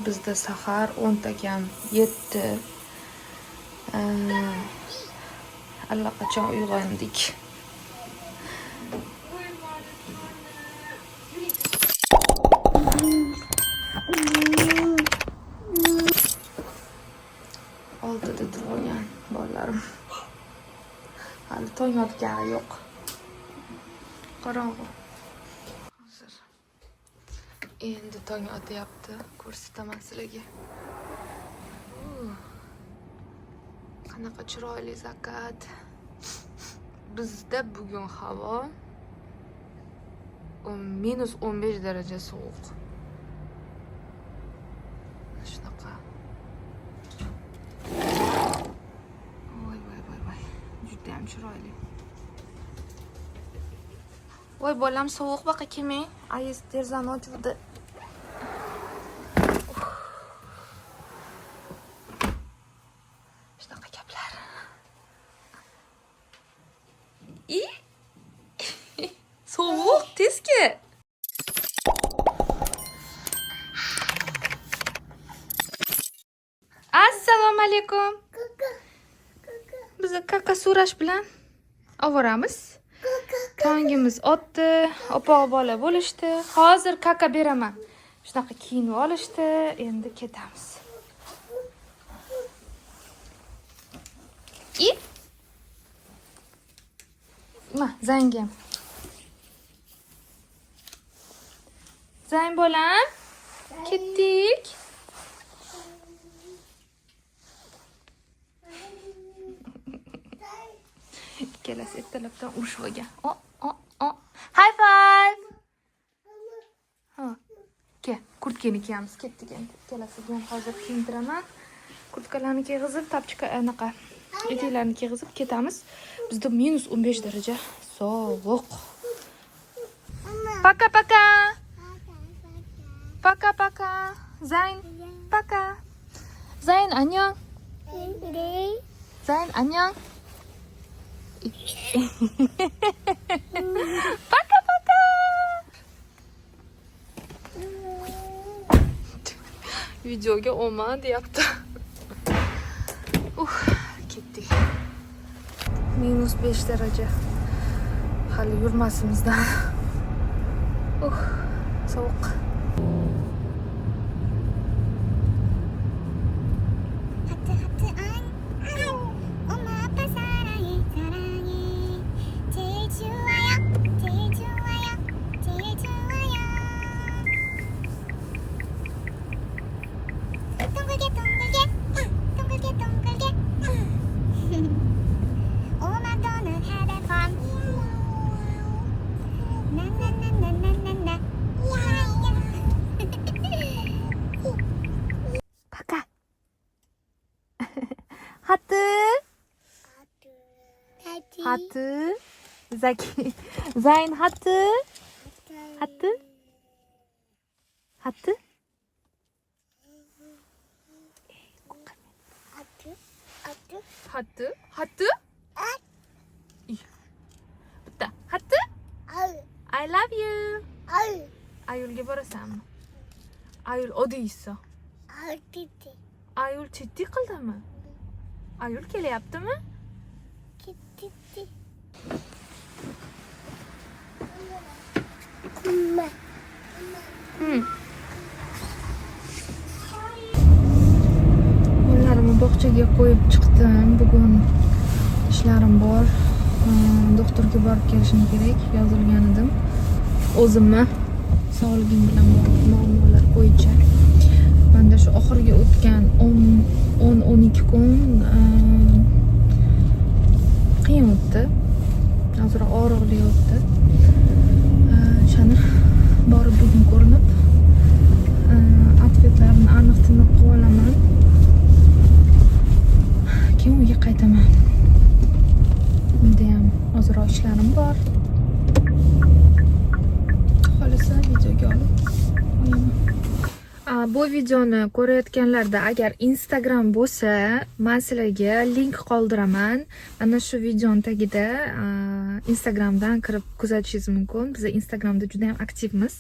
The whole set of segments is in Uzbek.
Bizda sahar 10 ta kam 7. Allaqachon uyg'ondik. Oldida turgan bolalarim. Hali tong otgani yo'q. Qorong'u. Hozir endi tong otyapti. Ko'rsataman sizlarga. Qanaqa chiroyli zakat. Bizda bugun havo -15 daraja sovuq. Shunaqa. Voy. Juda ham chiroyli. Voy bolam sovuq baqa kelmang. Ayis derazani ochdi. Shunaqa gaplar. Sovuq tezki. Assalomu alaykum. Biz kaka surash bilan ovoramiz. Tongimiz otdi, opa bola bo'lishdi. Hozir kaka beraman. Shunaqa kiyinib olishdi, endi ketamiz. Ma, zangim. Zang bolam. Ketdik. Ikkalasi ertalabdan urushib olgan. High five. Ha. Kel, kurtkani kiyamiz. Ketdik endi. Ikkalasiga ham hozir kiyintiraman. Kurtkalarni kiyg'izib, tapchika anaqa etiklarni kiyg'izib ketamiz. Bizda -15 daraja sovuq. Paka. Paka. Zayn, paka. Zayn, annyeong. Zayn, annyeong. Paka. Videoga olma deyapti. Ketdik. -5 daraja. Hali yurmasimizdan. Sovuq. Hatı. Zaki. Zayn hatı. Hatı. Bitta. Hatı. I love you. Ayulga borasanmi? Ayul odiysa. Ayul chiddi qildimi? Ayul kelyaptimi? Bolalarimni bog'chaga qo'yib chiqdim. Bugun ishlarim bor. Doktorga borib kelishim kerak. Yozilgan edim. O'zimni sog'ligim bilan bog'liq muammolar bo'yicha. Menda shu oxirgi o'tgan 10-12 kun qiyin o'tdi. Hozir og'riqli o'tdi. Shani borib bugun ko'rinib, atvetlarni aniq tiniq qilib olaman. Keyin uyga qaytaman. Bunda ham ozroq ishlarim bor. Xohlasa videoga olib qo'yaman. Bu videoni ko'rayotganlarda agar Instagram bo'lsa, men sizlarga link qoldiraman. Ana shu videoning tagida Instagramdan kirib kuzatishingiz mumkin. Biz Instagramda juda ham aktivmiz.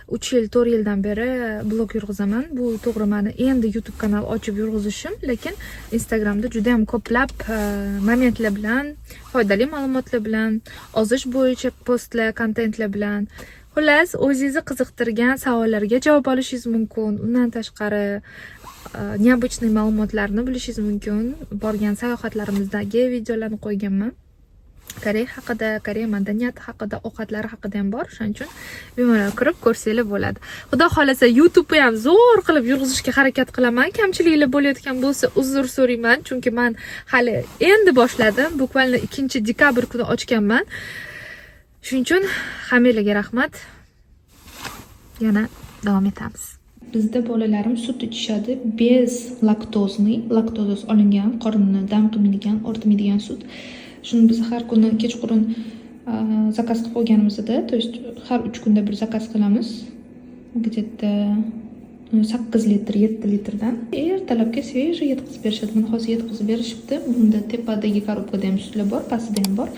3 yil, 4 yildan beri blog yurg'izaman. Bu to'g'ri meni endi YouTube kanal ochib yurg'izishim, lekin Instagramda juda ham ko'plab momentlar bilan, foydali ma'lumotlar bilan, ozish bo'yicha postlar, kontentlar bilan, xullas, o'zingizni qiziqtirgan savollarga javob olishingiz mumkin. Undan tashqari neobычный ma'lumotlarni bilishingiz mumkin. Borgan sayohatlarimizdagi videolarni qo'yganman. Koreya haqida, Koreya madaniyati haqida, ovqatlari haqida ham bor. Shuning uchun bemalol kirib ko'rsanglar bo'ladi. Xudo xolasa YouTube'ni ham zo'r qilib yurg'izishga harakat qilaman. Kamchiliklar bo'layotgan bo'lsa uzr so'rayman, chunki men hali endi boshladim. Bukvalni 2-dekabr kuni ochganman. Shuning uchun hammanglarga rahmat. Yana davom etamiz. Bizda bolalarim sut ichishadi bez laktozasiz olingan, qorinni dam qilmaydigan, ortmaydigan sut. Shuni biz har kuni kechqurun zakaz qilib qo'yganimizda, to есть har 3 kunda bir zakaz qilamiz. Где-то 8 litr, 7 litrdan. Ertalabga svejiy yetkazib berishadi. Mana hozir yetkazib berishibdi. Bunda tepadagi korobkada ham sutlar bor, pastida ham bor.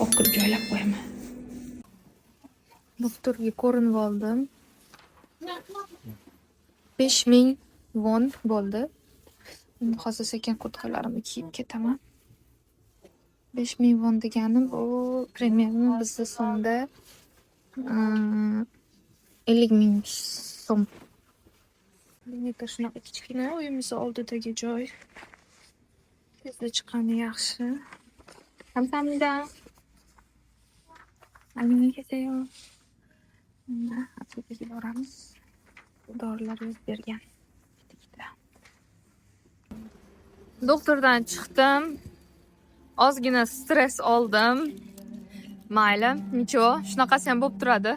Olib kirib joylab qo'yaman. Doktorga ko'rinib oldim. 5000 won bo'ldi. Hozir sekin kurtkalarimni kiyib ketaman. 5000 won degani bu примерно bizda so'mda 50,000 so'm. Nega shunaqa kichkina uyimiz oldidagi joy. Tezda chiqqani yaxshi. Kamsamida. Annyeonghaseyo. Aptekaga boramiz. Dorilar yozib bergan. Doktordan chiqdim. Ozgina stress oldim. Mayli, nicho, shunaqasi ham bo'lib turadi.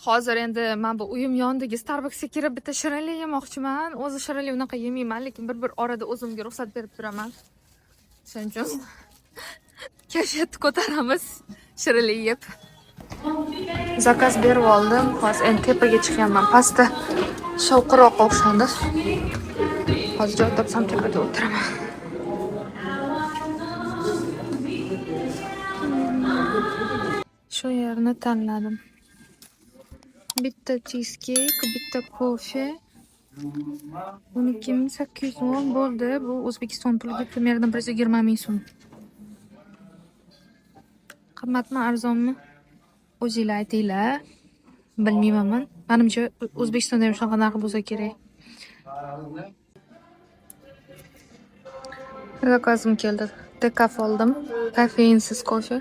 Hozir endi men bu uyim yonidagi Starbucksga kirib bitta shirinlik yemoqchiman. O'zi shirinlik unaqa yemayman, lekin bir orada o'zimga ruxsat berib turaman. Shuning uchun kayfiyatni ko'taramiz shirinlik yeb. Zakaz berib oldim. Hozir endi tepaga chiqyapman. Pastda shovqiroq o'xshadi. Hozir joy topsam tepada o'tiraman. Shu yerni tanladim. Bitta cheesecake, bitta kofe. 12,800 won bo'ldi. Bu O'zbekiston puliga примерно 120 ming so'm. Qimmatmi, arzonmi? O'zinglar aytinglar. Bilmayman. Menimcha O'zbekistonda ham shunaqa narx bo'lsa kerak. Zakazim keldi. Dekaf oldim. Kofeinsiz kofe.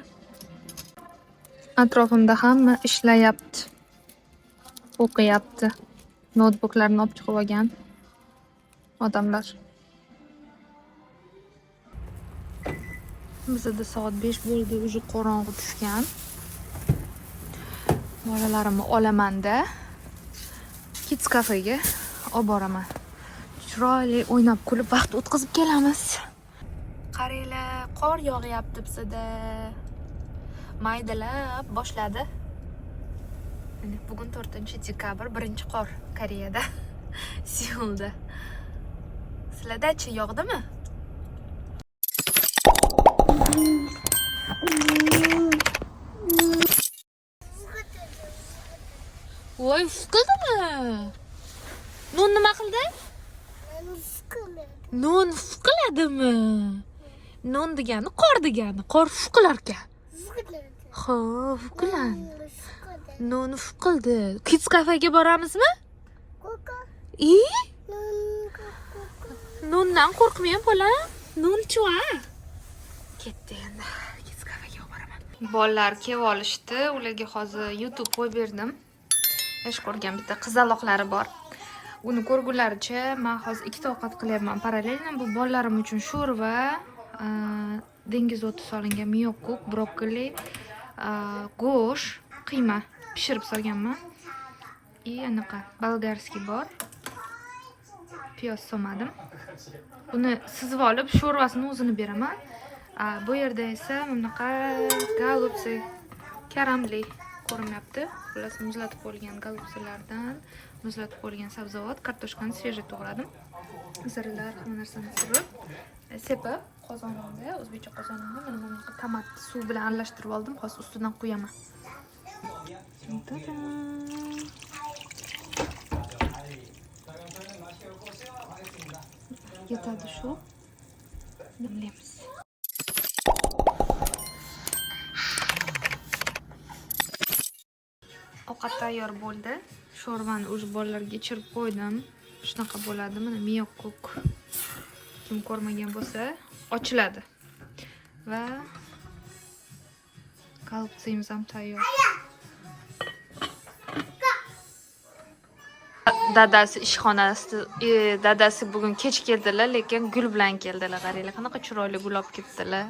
Atrofimda hamma ishlayapti. O'qiyapti. Notebooklarni olib chiqib olgan odamlar. Bizda soat 5 bo'ldi, уже qorong'i tushgan. Bolalarimni olaman-da kids kafega olib boraman. Chiroyli o'ynab kulib vaqt o'tkazib kelamiz. Qaranglar, qor yog'yapti bizda. Maydalab boshladi. Bugun 4-dekabr, birinchi qor Koreyada, Seulda. Sizlarda-chi yog'dimi? Voy, fuqildimi? Non nima qildi? Non fuqiladimi? Non degani qor degani. Qor fuqilarkan. Ha, fuqilan. Non fuqildi. Kids kafega boramizmi? Nondan qo'rqmayman bolam. Non chua. Ketdi endi. Kids kafega boraman. Bolalar kelib olishdi. Ularga hozir YouTube qo'yib berdim. Ish ko'rgan bitta qizaloqlari bor. Uni ko'rgunlaricha men hozir ikkita ovqat qilyapman parallelno. Bu bolalarim uchun sho'rva, dengiz o'ti solingan miyokuk, brokkoli, go'sht, qiyma pishirib solganman. Anaqa bolgarskiy bor. Piyoz solmadim. Uni sizib olib, sho'rvasini o'zini beraman. Bu yerda esa bunaqa golubsi, karamli ko'rinmayapti. Xullas muzlatib qo'yilgan golubsilardan muzlatib qo'yilgan sabzavot, kartoshkani svejiy to'g'radim. Zirlar, hamma narsani surib, sepib qozonimda, o'zbekcha qozonimda mana bunaqa tomat suv bilan aralashtirib oldim. Hozir ustidan quyaman. Yetadi shu. Nimlaymiz. Ovqat tayyor bo'ldi. Sho'rvani o'z bolalarga ichirib qo'ydim. Shunaqa bo'ladi. Mana miyokuk. Kim ko'rmagan bo'lsa, ochiladi. Va golubtsimiz ham tayyor. Dadasi dadasi bugun kech keldilar, lekin gul bilan keldilar. Qaranglar, qanaqa chiroyli gul olib kelibdilar.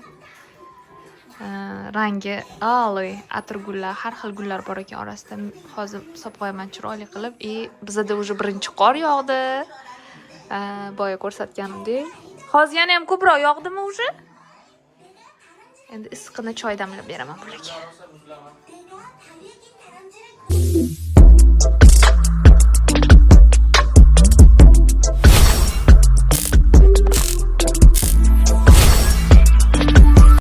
Rangi aloe, atir gullar, har xil gullar bor ekan orasida. Hozir solib qo'yaman chiroyli qilib. Bizda уже birinchi qor yog'di. Boya ko'rsatganimdek. Hozir yana ham ko'proq yog'dimi уже? Endi issiqni choy damlab beraman bularga.